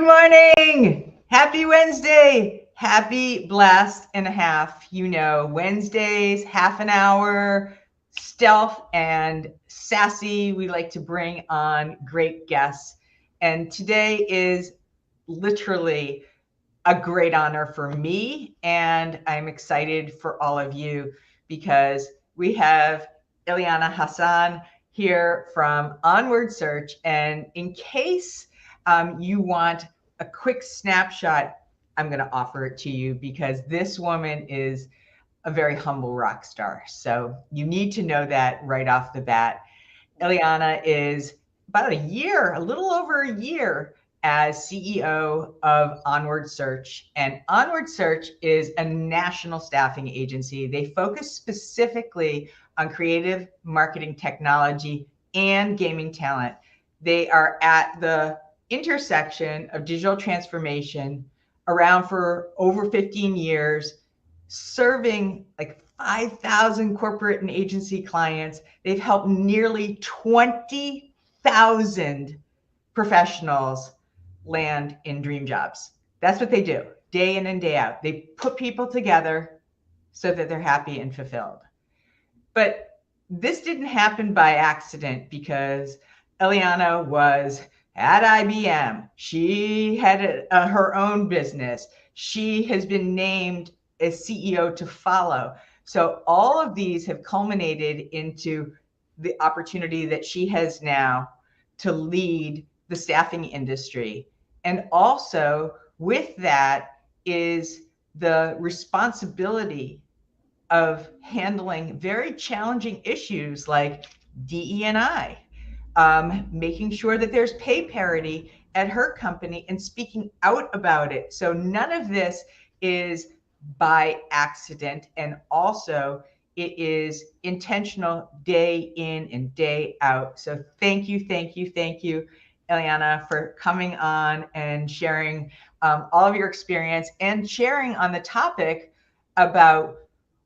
morning. Happy Wednesday. Happy blast and a half. Wednesdays, half an hour, stealth and sassy. We like to bring on great guests. And today is literally a great honor for me. And I'm excited for all of you because we have Eliana Hassan here from Onward Search. And in case you want a quick snapshot, I'm going to offer it to you because this woman is a very humble rock star. So you need to know that right off the bat. Eliana is about a little over a year as CEO of Onward Search. And Onward Search is a national staffing agency. They focus specifically on creative marketing technology and gaming talent. They are at the intersection of digital transformation, around for over 15 years, serving like 5,000 corporate and agency clients. They've helped nearly 20,000 professionals land in dream jobs. That's what they do day in and day out. They put people together so that they're happy and fulfilled. But this didn't happen by accident because Eliana was at IBM. She had her own business. She has been named as CEO to follow. So all of these have culminated into the opportunity that she has now to lead the staffing industry. And also with that is the responsibility of handling very challenging issues like DE&I, making sure that there's pay parity at her company and speaking out about it. So none of this is by accident. And also it is intentional day in and day out. So thank you, Eliana, for coming on and sharing all of your experience and sharing on the topic about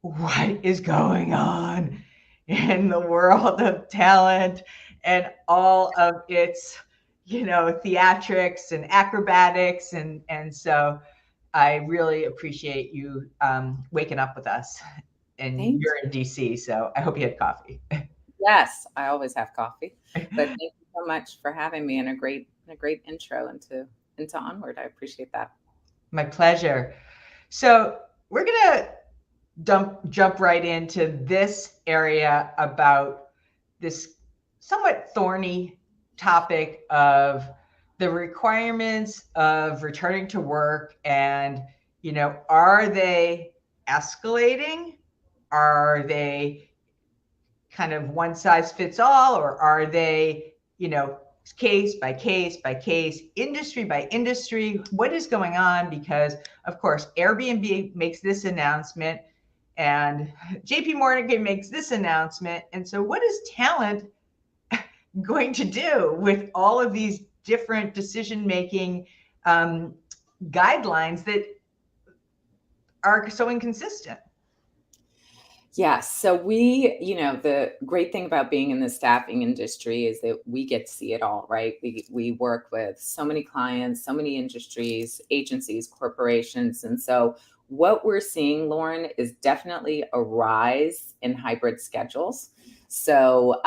what is going on in the world of talent and all of its, theatrics and acrobatics. And so I really appreciate you waking up with us. And you're in DC, so I hope you had coffee. Yes, I always have coffee. But thank you so much for having me and a great intro into Onward. I appreciate that. My pleasure. So we're gonna jump right into this area about this somewhat thorny topic of the requirements of returning to work. And are they escalating? Are they kind of one size fits all, or are they case by case by case, industry by industry? What is going on? Because of course Airbnb makes this announcement and JP Morgan makes this announcement. And so what is talent going to do with all of these different decision-making guidelines that are so inconsistent? Yes. So the great thing about being in the staffing industry is that we get to see it all, right? We work with so many clients, so many industries, agencies, corporations. And so what we're seeing, Lauren, is definitely a rise in hybrid schedules. So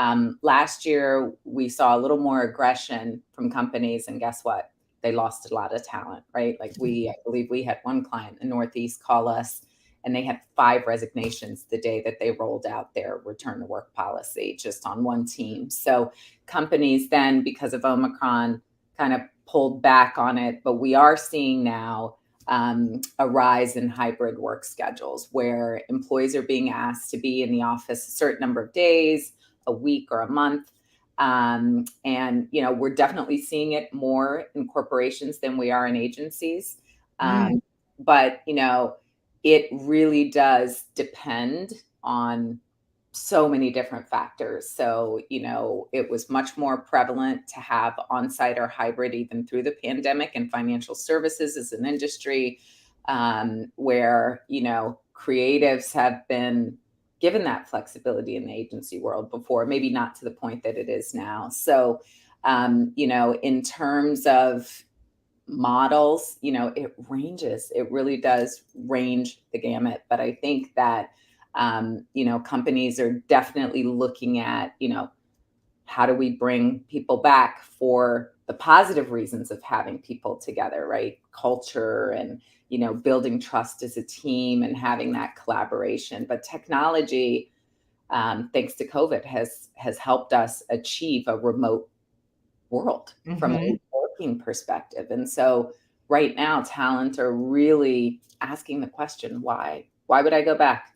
last year, we saw a little more aggression from companies, and guess what? They lost a lot of talent, right? Like I believe we had one client in the Northeast call us, and they had 5 resignations the day that they rolled out their return to work policy just on one team. So companies then, because of Omicron, kind of pulled back on it. But we are seeing now a rise in hybrid work schedules where employees are being asked to be in the office a certain number of days, a week or a month. And, we're definitely seeing it more in corporations than we are in agencies. But, it really does depend on so many different factors. So, it was much more prevalent to have on-site or hybrid even through the pandemic, and financial services as an industry where, creatives have been given that flexibility in the agency world before, maybe not to the point that it is now. So, in terms of models, it ranges. It really does range the gamut. But I think that, companies are definitely looking at, how do we bring people back for the positive reasons of having people together, right? Culture and, building trust as a team and having that collaboration. But technology, thanks to COVID, has helped us achieve a remote world from a working perspective. And so right now, talent are really asking the question, why? Why would I go back?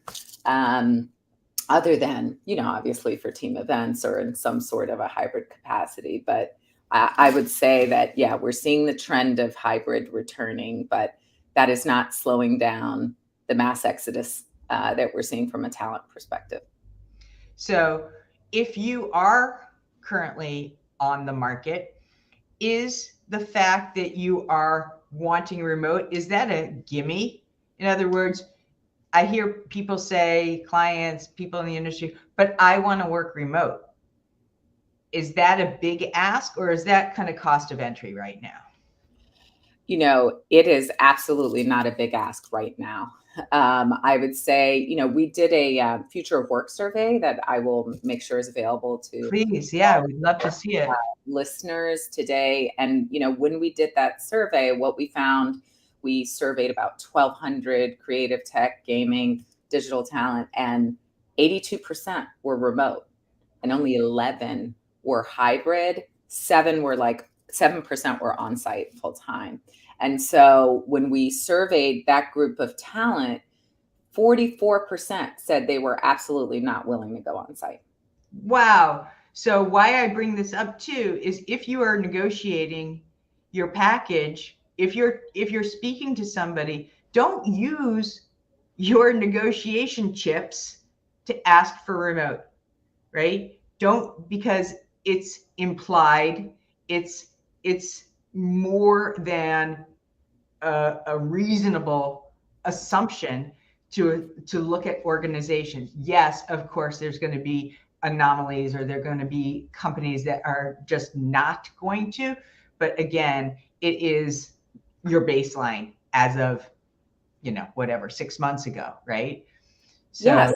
Other than, obviously for team events or in some sort of a hybrid capacity. But I would say that, yeah, we're seeing the trend of hybrid returning, but that is not slowing down the mass exodus that we're seeing from a talent perspective. So if you are currently on the market, is the fact that you are wanting remote, is that a gimme? In other words, I hear people say, clients, people in the industry, but I want to work remote. Is that a big ask, or is that kind of cost of entry right now? It is absolutely not a big ask right now. I would say, we did a future of work survey that I will make sure is available to Please, yeah, we'd love to see it. Listeners today. And, when we did that survey, what we found, we surveyed about 1,200 creative tech, gaming, digital talent, and 82% were remote and only 11 were hybrid. 7% were on-site full time. And so when we surveyed that group of talent, 44% said they were absolutely not willing to go on site. Wow. So why I bring this up too is if you are negotiating your package, if you're speaking to somebody, don't use your negotiation chips to ask for remote, right? Don't, because it's implied, it's more than a reasonable assumption to look at organizations. Yes, of course, there's going to be anomalies, or there are going to be companies that are just not going to. But again, it is your baseline as of, whatever, 6 months ago, right? So, yes.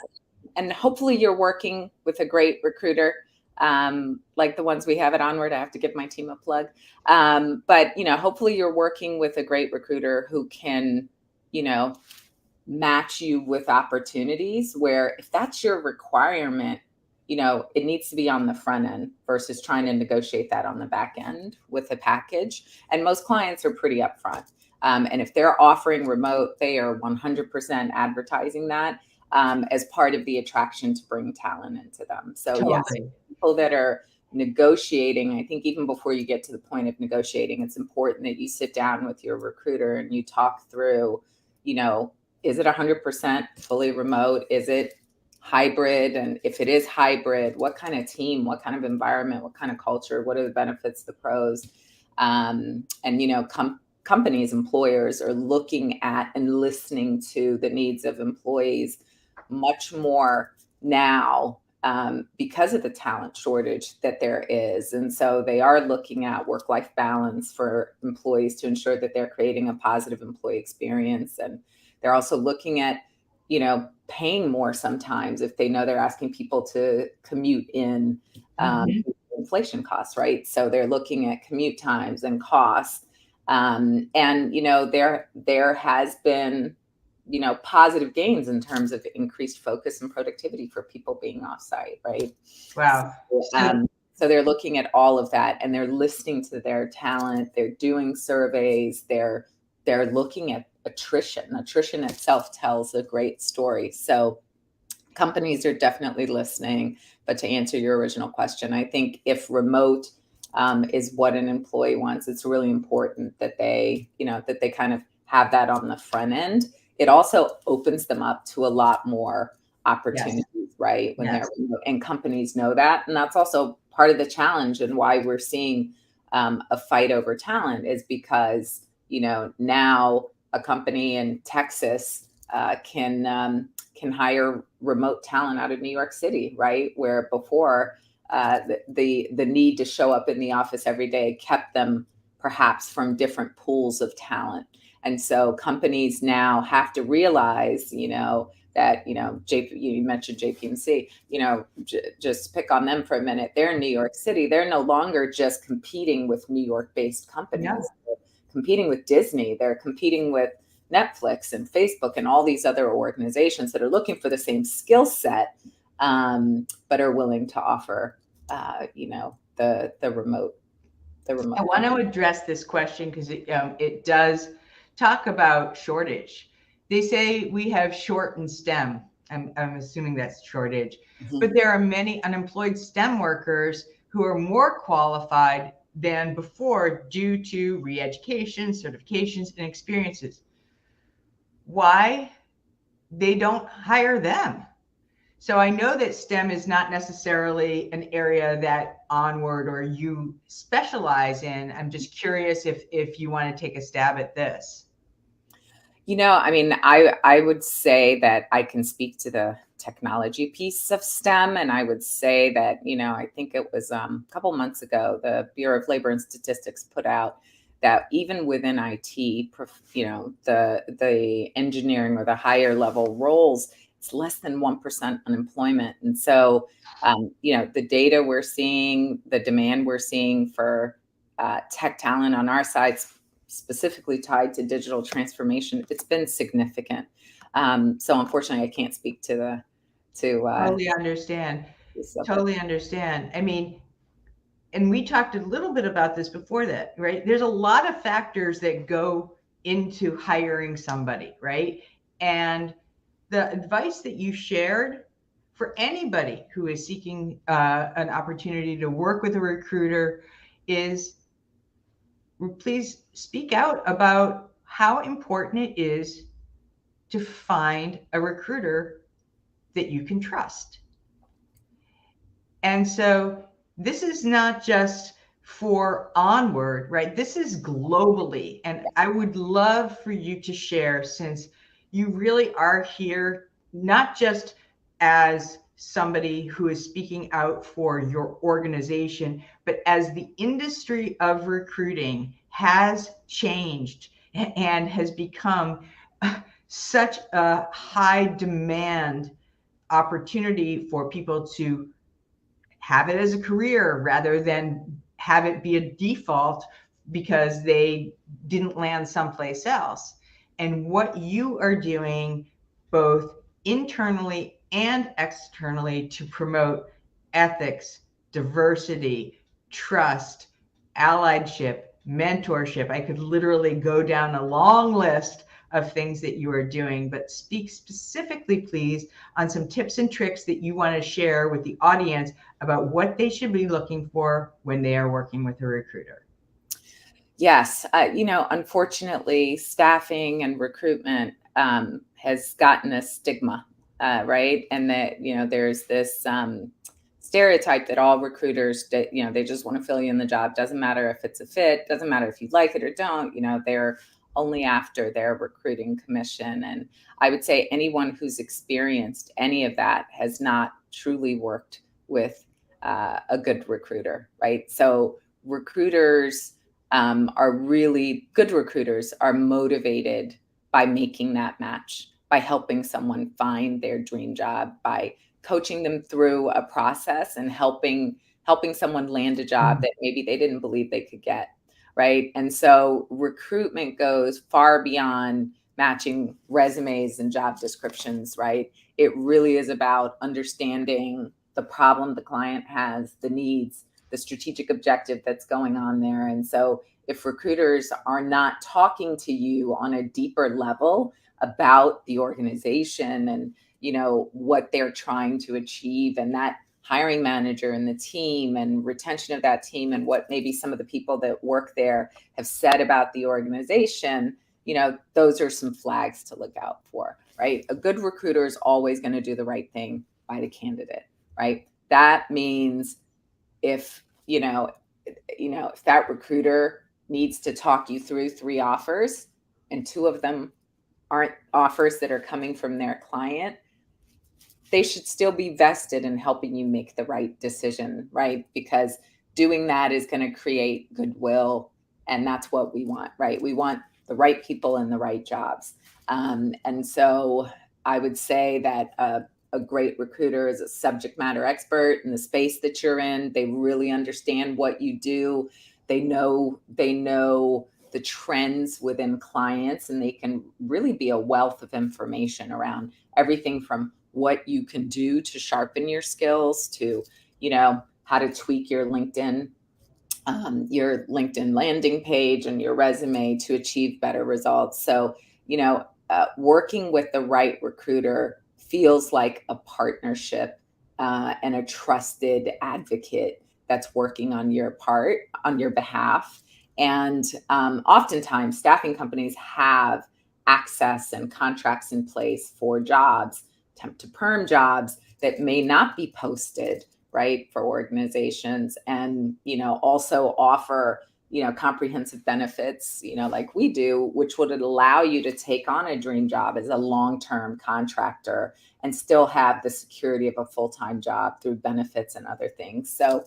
And hopefully you're working with a great recruiter, like the ones we have at Onward. I have to give my team a plug. But, hopefully you're working with a great recruiter who can, match you with opportunities where if that's your requirement, it needs to be on the front end versus trying to negotiate that on the back end with a package. And most clients are pretty upfront. And if they're offering remote, they are 100% advertising that as part of the attraction to bring talent into them. So totally. Yes, people that are negotiating, I think even before you get to the point of negotiating, it's important that you sit down with your recruiter and you talk through, is it 100% fully remote? Is it hybrid? And if it is hybrid, what kind of team, what kind of environment, what kind of culture, what are the benefits, the pros? Companies, employers are looking at and listening to the needs of employees much more now because of the talent shortage that there is. And so they are looking at work-life balance for employees to ensure that they're creating a positive employee experience. And they're also looking at, paying more sometimes if they know they're asking people to commute in inflation costs, right? So they're looking at commute times and costs. There has been, positive gains in terms of increased focus and productivity for people being offsite, right? Wow. So they're looking at all of that and they're listening to their talent. They're doing surveys. They're looking at attrition. Attrition itself tells a great story. So companies are definitely listening. But to answer your original question, I think if remote is what an employee wants, it's really important that they kind of have that on the front end. It also opens them up to a lot more opportunities, yes. Right? When they're remote, and companies know that. And that's also part of the challenge and why we're seeing a fight over talent is because, now a company in Texas can hire remote talent out of New York City, right? Where before the need to show up in the office every day kept them perhaps from different pools of talent. And so companies now have to realize, that, you mentioned JPMC, just pick on them for a minute. They're in New York City. They're no longer just competing with New York-based Yeah. companies. They're competing with Disney. They're competing with Netflix and Facebook and all these other organizations that are looking for the same skill set, but are willing to offer, the remote. I want to address this question because it does talk about shortage. They say we have shortened STEM. I'm assuming that's shortage, but there are many unemployed STEM workers who are more qualified than before due to re-education, certifications, and experiences. Why they don't hire them? So I know that STEM is not necessarily an area that Onward or you specialize in. I'm just curious if you want to take a stab at this. I would say that I can speak to the technology piece of STEM. And I would say that, I think it was a couple months ago, the Bureau of Labor and Statistics put out that even within IT, the engineering or the higher level roles, it's less than 1% unemployment. And so, the data we're seeing, the demand we're seeing for tech talent on our side, specifically tied to digital transformation, it's been significant. So unfortunately, I can't speak to Totally understand. Totally understand. I mean, and we talked a little bit about this before that, right? There's a lot of factors that go into hiring somebody, right? And the advice that you shared for anybody who is seeking an opportunity to work with a recruiter is please speak out about how important it is to find a recruiter that you can trust. And so this is not just for Onward, right? This is globally. And I would love for you to share, since you really are here, not just as somebody who is speaking out for your organization, but as the industry of recruiting has changed and has become such a high demand opportunity for people to have it as a career rather than have it be a default because they didn't land someplace else. And what you are doing both internally and externally to promote ethics, diversity, trust, allyship, mentorship. I could literally go down a long list of things that you are doing, but speak specifically, please, on some tips and tricks that you want to share with the audience about what they should be looking for when they are working with a recruiter. Yes. Unfortunately, staffing and recruitment has gotten a stigma, right? And that, there's this stereotype that all recruiters, that, they just want to fill you in the job. Doesn't matter if it's a fit, doesn't matter if you like it or don't, they're only after their recruiting commission. And I would say anyone who's experienced any of that has not truly worked with a good recruiter, right? So recruiters good recruiters are motivated by making that match, by helping someone find their dream job, by coaching them through a process and helping someone land a job that maybe they didn't believe they could get, right? And so recruitment goes far beyond matching resumes and job descriptions, right? It really is about understanding the problem the client has, the needs, the strategic objective that's going on there. And so if recruiters are not talking to you on a deeper level about the organization and, what they're trying to achieve, and that hiring manager and the team and retention of that team, and what maybe some of the people that work there have said about the organization, those are some flags to look out for, right? A good recruiter is always going to do the right thing by the candidate, right? That means if that recruiter needs to talk you through 3 offers and 2 of them aren't offers that are coming from their client, they should still be vested in helping you make the right decision, right? Because doing that is going to create goodwill And that's what we want, right? We want the right people in the right jobs. And so I would say that a great recruiter is a subject matter expert in the space that you're in. They really understand what you do. They know the trends within clients, and they can really be a wealth of information around everything from what you can do to sharpen your skills to, how to tweak your LinkedIn landing page and your resume to achieve better results. So, working with the right recruiter feels like a partnership and a trusted advocate that's working on your behalf. And oftentimes, staffing companies have access and contracts in place for jobs, temp to perm jobs that may not be posted, right, for organizations, and also offer comprehensive benefits, like we do, which would allow you to take on a dream job as a long-term contractor and still have the security of a full-time job through benefits and other things. So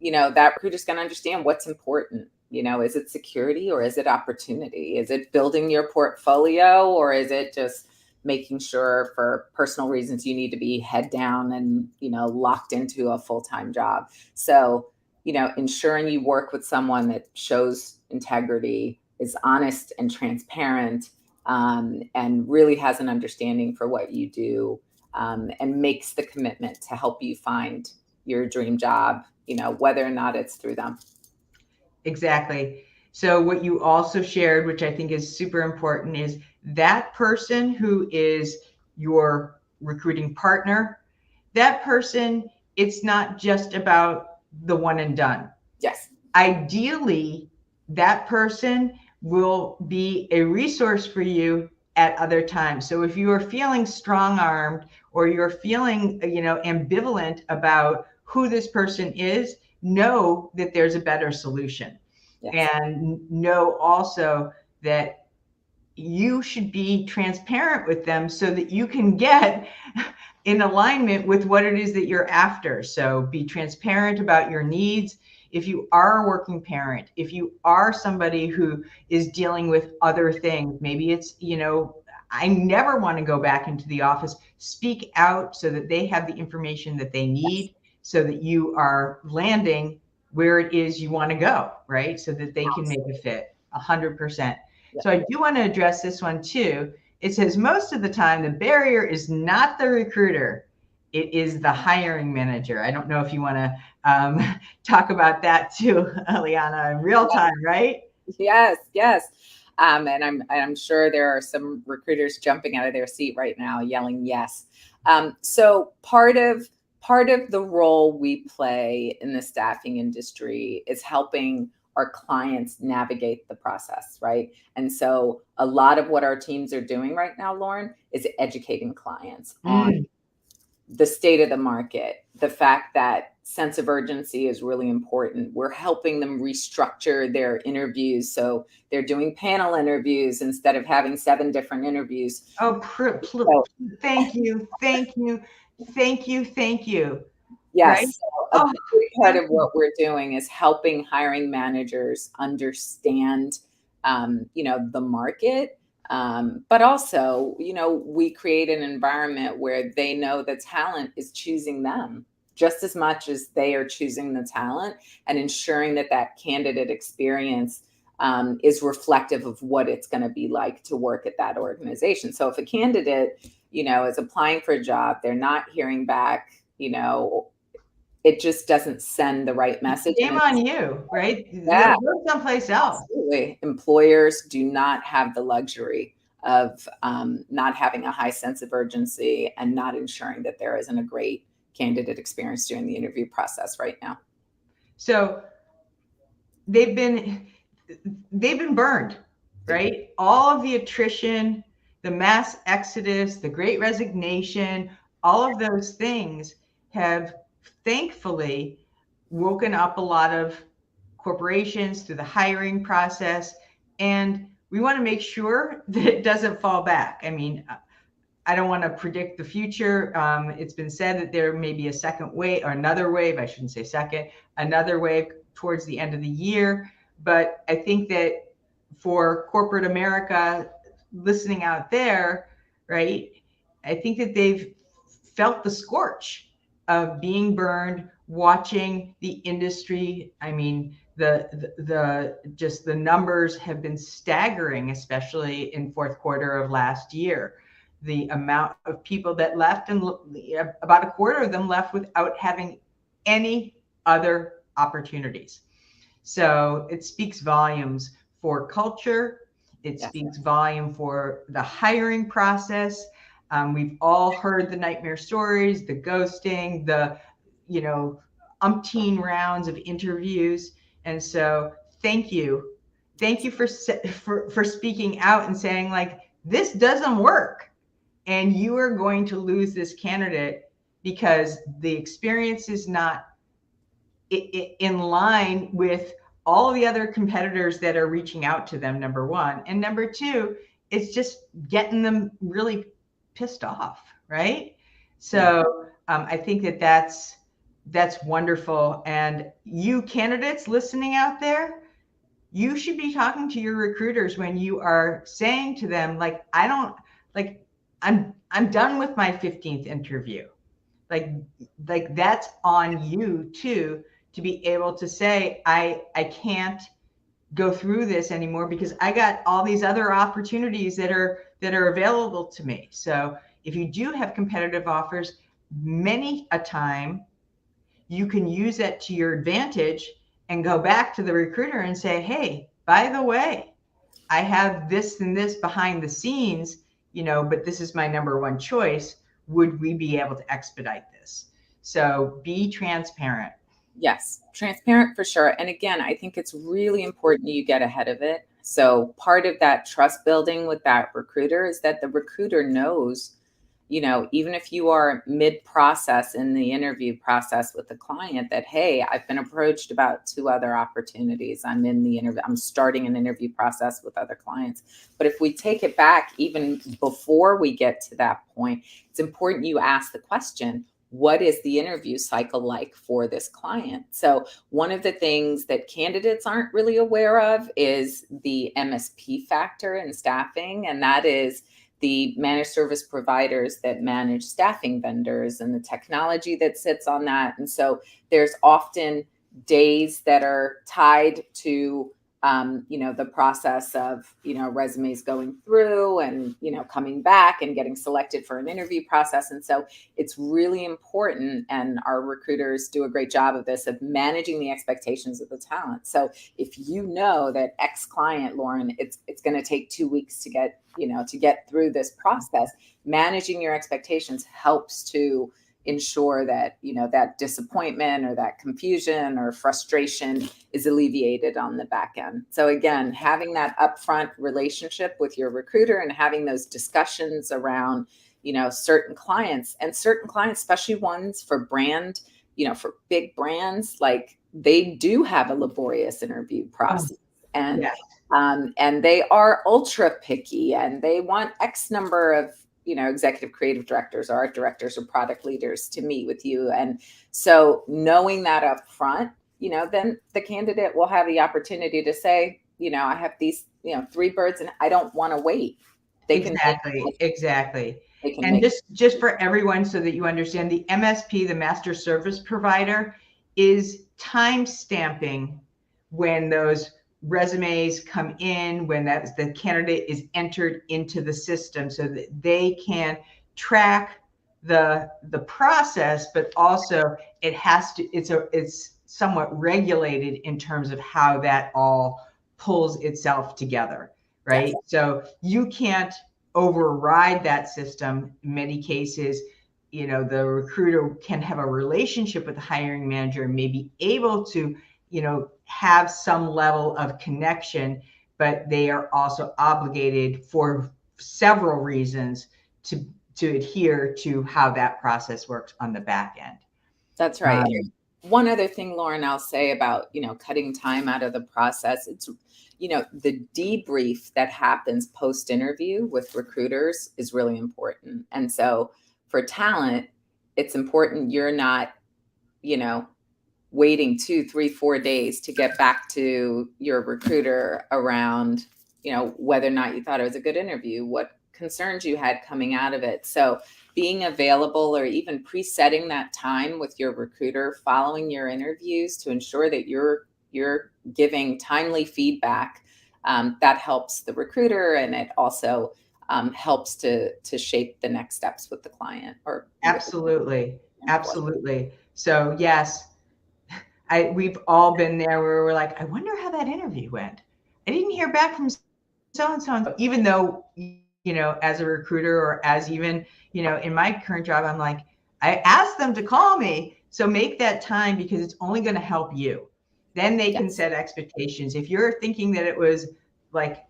that recruiter's going to understand what's important. Is it security or is it opportunity? Is it building your portfolio, or is it just making sure for personal reasons you need to be head down and locked into a full-time job? So ensuring you work with someone that shows integrity, is honest and transparent, and really has an understanding for what you do, and makes the commitment to help you find your dream job, whether or not it's through them. Exactly. So what you also shared, which I think is super important, is that person who is your recruiting partner, that person, it's not just about the one and done. Yes. Ideally, that person will be a resource for you at other times. So if you are feeling strong-armed, or you're feeling, ambivalent about who this person is, know that there's a better solution. Yes. And know also that you should be transparent with them so that you can get in alignment with what it is that you're after. So be transparent about your needs. If you are a working parent, if you are somebody who is dealing with other things, maybe it's, I never want to go back into the office, speak out so that they have the information that they need, so that you are landing where it is you want to go, right? So that they can make a fit 100%. So I do want to address this one too. It says most of the time the barrier is not the recruiter, it is the hiring manager. I don't know if you want to talk about that too, Eliana, in real time, right? Yes. And I'm sure there are some recruiters jumping out of their seat right now, yelling yes. So part of the role we play in the staffing industry is helping our clients navigate the process, right? And so a lot of what our teams are doing right now, Lauren, is educating clients on the state of the market, the fact that sense of urgency is really important. We're helping them restructure their interviews. So they're doing panel interviews instead of having 7 different interviews. Oh, thank you. Yes. Right? So a big part of what we're doing is helping hiring managers understand, the market. But also, we create an environment where they know the talent is choosing them just as much as they are choosing the talent, and ensuring that candidate experience is reflective of what it's going to be like to work at that organization. So if a candidate, is applying for a job, they're not hearing back, it just doesn't send the right message. Shame on you, right? Yeah. Go someplace else. Absolutely. Employers do not have the luxury of not having a high sense of urgency and not ensuring that there isn't a great candidate experience during the interview process right now. So they've been burned, right? All of the attrition, the mass exodus, the great resignation, all of those things have thankfully woken up a lot of corporations through the hiring process. And we want to make sure that it doesn't fall back. I mean, I don't want to predict the future. It's been said that there may be a second wave, or another wave, I shouldn't say second, another wave towards the end of the year. But I think that for corporate America listening out there, right, I think that they've felt the scorch of being burned, watching the industry. I mean, the just the numbers have been staggering, especially in fourth quarter of last year. The amount of people that left, and about a quarter of them left without having any other opportunities. So it speaks volumes for culture. It speaks volume for the hiring process. We've all heard the nightmare stories, the ghosting, the, umpteen rounds of interviews. And so thank you. Thank you for speaking out and saying, like, this doesn't work. And you are going to lose this candidate because the experience is not in line with all the other competitors that are reaching out to them, number one. And number two, it's just getting them really pissed off, right? So I think that that's wonderful. And you candidates listening out there, you should be talking to your recruiters when you are saying to them, like, I'm done with my 15th interview. Like that's on you too, to be able to say, I can't go through this anymore because I got all these other opportunities that are available to me. So if you do have competitive offers, many a time you can use that to your advantage and go back to the recruiter and say, hey, by the way, I have this and this behind the scenes, but this is my number one choice. Would we be able to expedite this? So be transparent. Yes, transparent for sure. And again, I think it's really important you get ahead of it. So part of that trust building with that recruiter is that the recruiter knows, even if you are mid-process in the interview process with the client, that, hey, I've been approached about 2 other opportunities. I'm starting an interview process with other clients. But if we take it back, even before we get to that point, it's important you ask the question, what is the interview cycle like for this client? So one of the things that candidates aren't really aware of is the MSP factor in staffing, and that is the managed service providers that manage staffing vendors and the technology that sits on that. And so there's often days that are tied to the process of, resumes going through and, coming back and getting selected for an interview process. And so it's really important, and our recruiters do a great job of this, of managing the expectations of the talent. So if you know that X client, Lauren, it's going to take 2 weeks to get through this process, managing your expectations helps to ensure that, that disappointment or that confusion or frustration is alleviated on the back end. So again, having that upfront relationship with your recruiter and having those discussions around, certain clients, especially ones for brand, for big brands, like they do have a laborious interview process. And they are ultra picky, and they want X number of executive creative directors or art directors or product leaders to meet with you. And so knowing that up front, then the candidate will have the opportunity to say, I have these, 3 birds and I don't want to wait. Exactly. And just for everyone, so that you understand, the MSP, the master service provider, is time stamping when those resumes come in, when the candidate is entered into the system, so that they can track the process, but also it's somewhat regulated in terms of how that all pulls itself together, right? Yes. So you can't override that system. In many cases, the recruiter can have a relationship with the hiring manager and may be able to have some level of connection, but they are also obligated for several reasons to adhere to how that process works on the back end. That's right. One other thing, Lauren, I'll say about, cutting time out of the process, it's, the debrief that happens post-interview with recruiters is really important. And so for talent, it's important you're not, waiting 2, 3, 4 days to get back to your recruiter around, whether or not you thought it was a good interview, what concerns you had coming out of it. So being available or even presetting that time with your recruiter following your interviews to ensure that you're giving timely feedback, that helps the recruiter, and it also helps to shape the next steps with the client. Or absolutely. So yes, we've all been there where we're like, I wonder how that interview went. I didn't hear back from so-and-so, even though, as a recruiter, or as even, in my current job, I'm like, I asked them to call me. So make that time, because it's only going to help you. Then they can set expectations. If you're thinking that it was like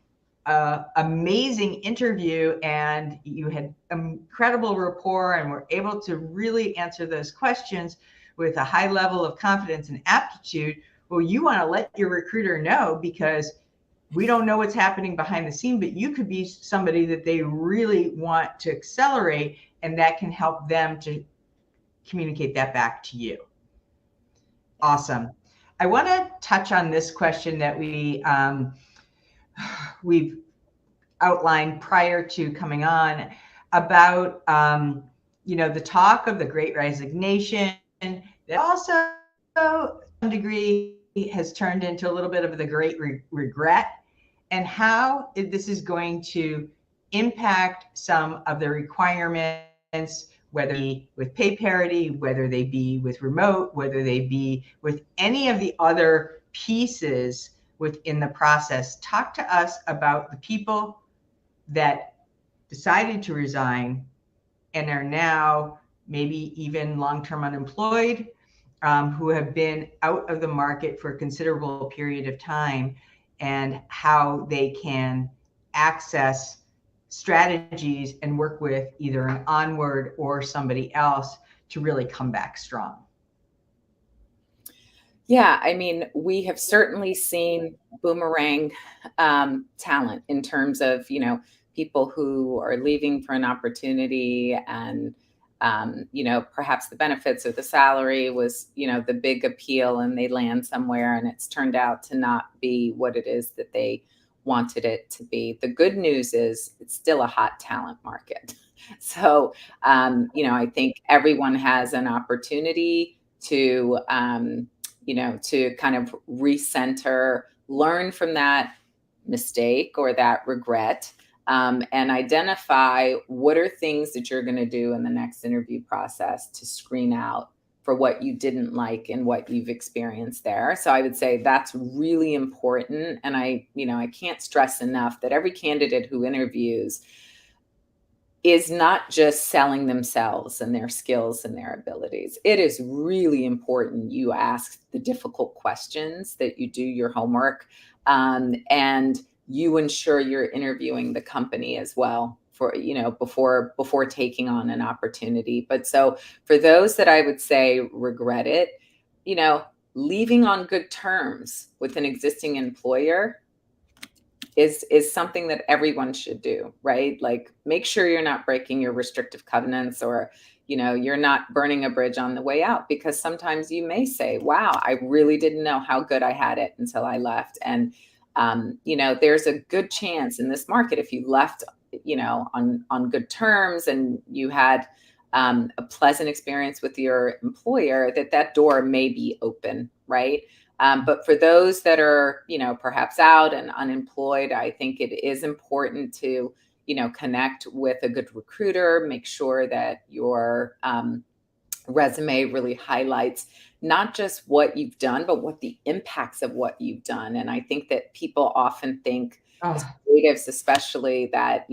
an amazing interview and you had incredible rapport and were able to really answer those questions with a high level of confidence and aptitude, well, you want to let your recruiter know, because we don't know what's happening behind the scene, but you could be somebody that they really want to accelerate, and that can help them to communicate that back to you. Awesome. I want to touch on this question that we've outlined prior to coming on about, the talk of the Great Resignation, that also to some degree has turned into a little bit of the Great Regret, and how this is going to impact some of the requirements, whether they be with pay parity, whether they be with remote, whether they be with any of the other pieces within the process. Talk to us about the people that decided to resign and are now maybe even long-term unemployed, who have been out of the market for a considerable period of time, and how they can access strategies and work with either an Onward or somebody else to really come back strong. Yeah, I mean, we have certainly seen boomerang talent in terms of, people who are leaving for an opportunity, and, perhaps the benefits of the salary was, the big appeal, and they land somewhere and it's turned out to not be what it is that they wanted it to be. The good news is it's still a hot talent market. So, I think everyone has an opportunity to, to kind of recenter, learn from that mistake or that regret, and identify what are things that you're going to do in the next interview process to screen out for what you didn't like and what you've experienced there. So I would say that's really important. And I can't stress enough that every candidate who interviews is not just selling themselves and their skills and their abilities. It is really important you ask the difficult questions, that you do your homework, and you ensure you're interviewing the company as well for, before taking on an opportunity. But so for those that I would say regret it, leaving on good terms with an existing employer is something that everyone should do, right? Like, make sure you're not breaking your restrictive covenants, or, you're not burning a bridge on the way out, because sometimes you may say, wow, I really didn't know how good I had it until I left. And, there's a good chance in this market, if you left, on good terms, and you had a pleasant experience with your employer, that door may be open, right? But for those that are, perhaps out and unemployed, I think it is important to, connect with a good recruiter, make sure that your resume really highlights not just what you've done, but what the impacts of what you've done. And I think that people often think, as creatives especially, that,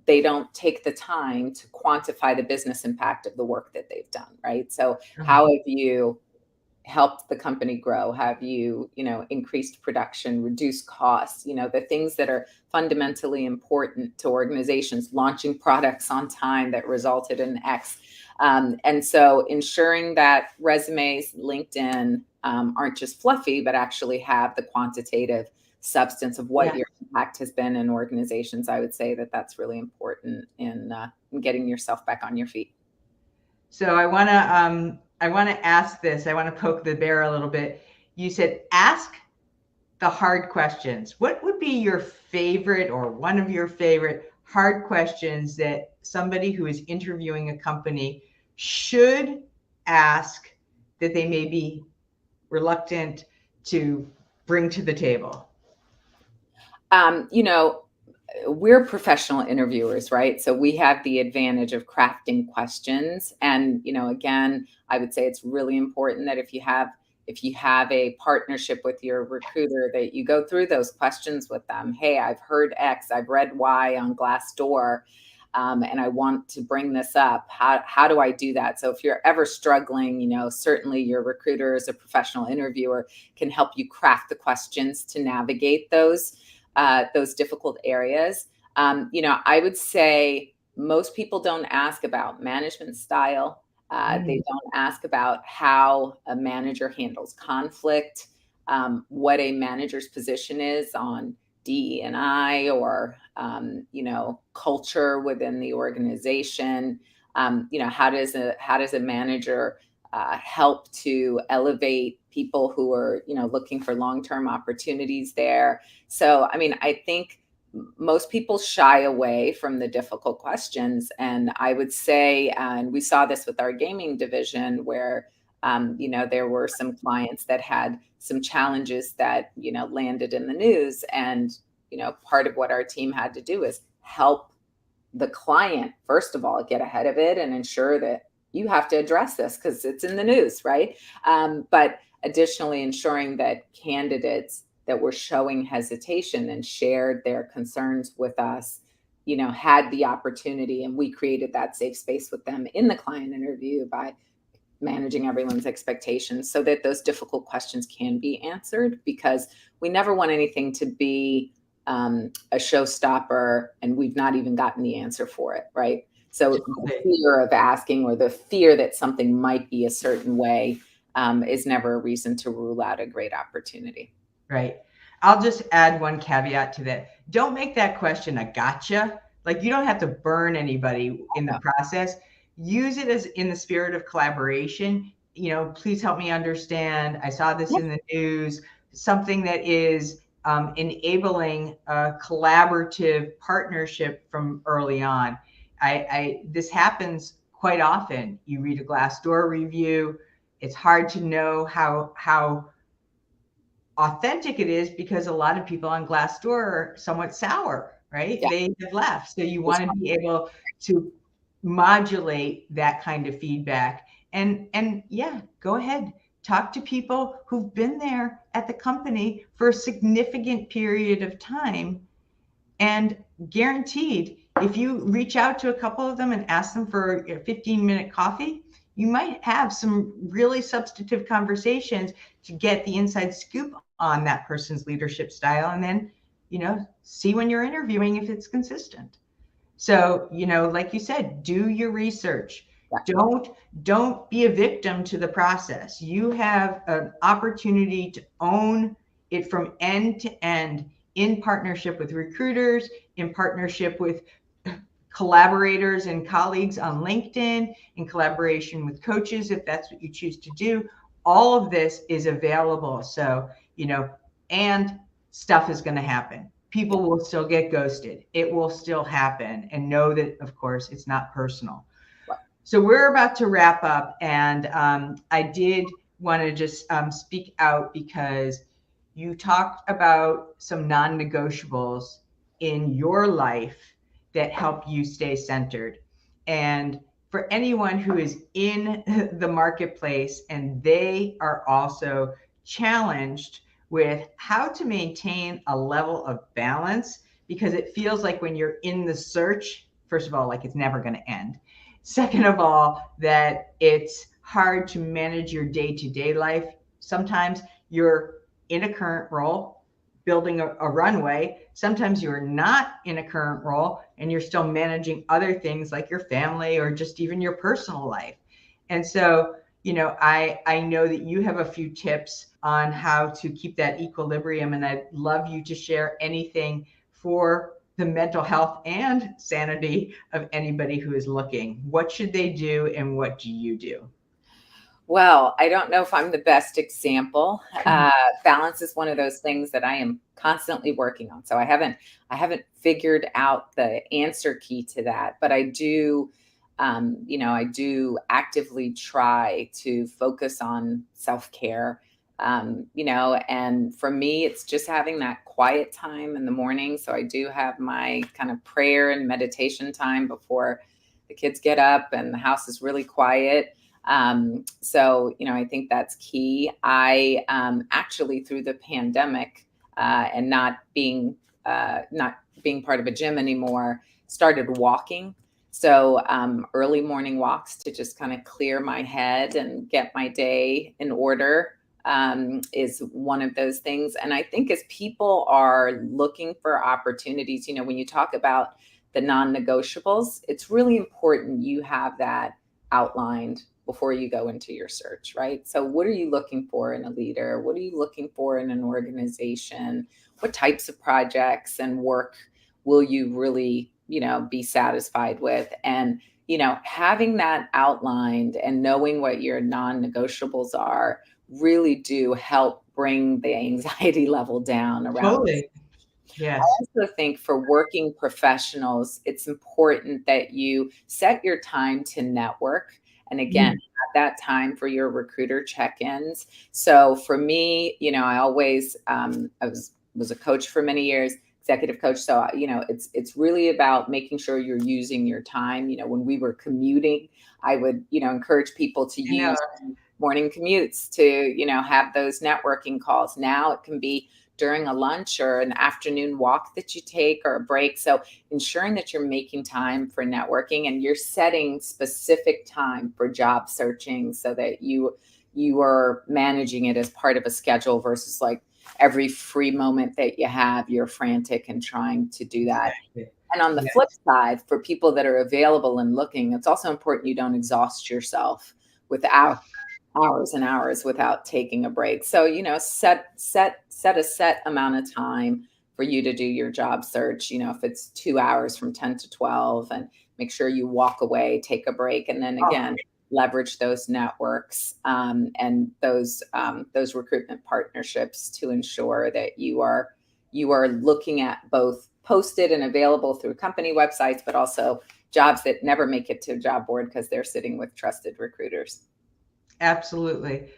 they don't take the time to quantify the business impact of the work that they've done, right? So how have you helped the company grow? Have you, increased production, reduced costs, the things that are fundamentally important to organizations, launching products on time that resulted in X. And so ensuring that resumes, LinkedIn, aren't just fluffy, but actually have the quantitative substance of what your impact has been in organizations. I would say that that's really important in getting yourself back on your feet. So I want to I want to ask this. I want to poke the bear a little bit. You said ask the hard questions. What would be your favorite or one of your favorite hard questions that somebody who is interviewing a company should ask that they may be reluctant to bring to the table? You know, we're professional interviewers, right? So we have the advantage of crafting questions. And, you know, again, I would say it's really important that if you have a partnership with your recruiter, that you go through those questions with them. Hey, I've heard X, I've read Y on Glassdoor, and I want to bring this up. How do I do that? So if you're ever struggling, you know, certainly your recruiter as a professional interviewer can help you craft the questions to navigate those difficult areas. You know, I would say most people don't ask about management style. They don't ask about how a manager handles conflict, what a manager's position is on DE&I or, you know, culture within the organization. You know, how does a manager help to elevate people who are, you know, looking for long-term opportunities there? So, I mean, I think most people shy away from the difficult questions. And I would say, and we saw this with our gaming division where, you know, there were some clients that had some challenges that, you know, landed in the news. And, you know, part of what our team had to do is help the client, first of all, get ahead of it and ensure that you have to address this because it's in the news, right? But additionally, ensuring that candidates that were showing hesitation and shared their concerns with us, you know, had the opportunity, and we created that safe space with them in the client interview by managing everyone's expectations so that those difficult questions can be answered, because we never want anything to be a showstopper and we've not even gotten the answer for it, right? So the fear of asking or the fear that something might be a certain way is never a reason to rule out a great opportunity. Right. I'll just add one caveat to that. Don't make that question a gotcha. Like, you don't have to burn anybody in the process. Use it as in the spirit of collaboration. You know, please help me understand. I saw this in the news, something that is enabling a collaborative partnership from early on. This happens quite often. You read a Glassdoor review. It's hard to know how authentic it is because a lot of people on Glassdoor are somewhat sour, right? Yeah. They have left. So you want to be able to modulate that kind of feedback. And yeah, go ahead. Talk to people who've been there at the company for a significant period of time. And guaranteed, if you reach out to a couple of them and ask them for a 15-minute coffee, you might have some really substantive conversations to get the inside scoop on that person's leadership style, and then, you know, see when you're interviewing if it's consistent. So, you know, like you said, do your research. Don't be a victim to the process. You have an opportunity to own it from end to end in partnership with recruiters, in partnership with collaborators and colleagues on LinkedIn, in collaboration with coaches, if that's what you choose to do. All of this is available. So, you know, and stuff is going to happen. People will still get ghosted. It will still happen. And know that, of course, it's not personal. So we're about to wrap up. And I did want to just speak out because you talked about some non-negotiables in your life that help you stay centered. And for anyone who is in the marketplace and they are also challenged with how to maintain a level of balance, because it feels like when you're in the search, first of all, like it's never going to end. Second of all, that it's hard to manage your day-to-day life. Sometimes you're in a current role, building a runway. Sometimes you're not in a current role and you're still managing other things like your family or just even your personal life. And so, you know, I know that you have a few tips on how to keep that equilibrium, and I'd love you to share anything for the mental health and sanity of anybody who is looking. What should they do and what do you do? Well, I don't know if I'm the best example. Balance is one of those things that I am constantly working on. So I haven't figured out the answer key to that, but I do, I do actively try to focus on self care. And for me, it's just having that quiet time in the morning. So I do have my kind of prayer and meditation time before the kids get up and the house is really quiet. So I think that's key. I actually, through the pandemic and not being part of a gym anymore, started walking. So early morning walks to just kind of clear my head and get my day in order is one of those things. And I think as people are looking for opportunities, when you talk about the non-negotiables, it's really important you have that outlined before you go into your search, right? So what are you looking for in a leader? What are you looking for in an organization? What types of projects and work will you really, be satisfied with? And, having that outlined and knowing what your non-negotiables are really do help bring the anxiety level down around. Totally. I Yes. also think for working professionals, it's important that you set your time to network. And again, Mm. at that time for your recruiter check-ins. So for me, I always I was a coach for many years, executive coach. So it's really about making sure you're using your time. When we were commuting, I would encourage people to I know. use morning commutes to have those networking calls. Now it can be during a lunch or an afternoon walk that you take or a break. So ensuring that you're making time for networking and you're setting specific time for job searching so that you are managing it as part of a schedule versus like every free moment that you have, you're frantic and trying to do that. Exactly. And on the Yeah. flip side, for people that are available and looking, it's also important you don't exhaust yourself without hours and hours without taking a break. So, set a set amount of time for you to do your job search, if it's 2 hours from 10 to 12, and make sure you walk away, take a break, and then Oh, again, leverage those networks and those recruitment partnerships to ensure that you are looking at both posted and available through company websites, but also jobs that never make it to a job board because they're sitting with trusted recruiters. absolutely.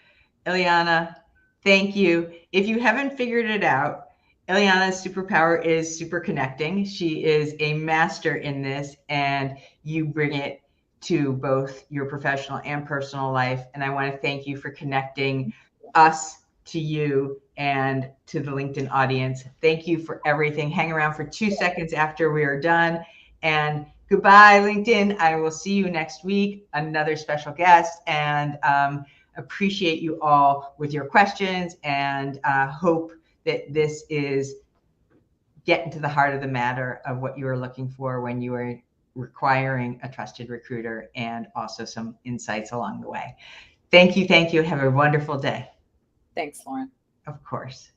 Eliana, thank you. If you haven't figured it out, Eliana's superpower is super connecting. She is a master in this, and you bring it to both your professional and personal life. And I want to thank you for connecting us to you and to the LinkedIn audience. Thank you for everything. Hang around for 2 seconds after we are done. And goodbye, LinkedIn. I will see you next week, another special guest. And appreciate you all with your questions, and hope that this is getting to the heart of the matter of what you are looking for when you are requiring a trusted recruiter, and also some insights along the way. Thank you. Thank you. Have a wonderful day. Thanks, Lauren. Of course.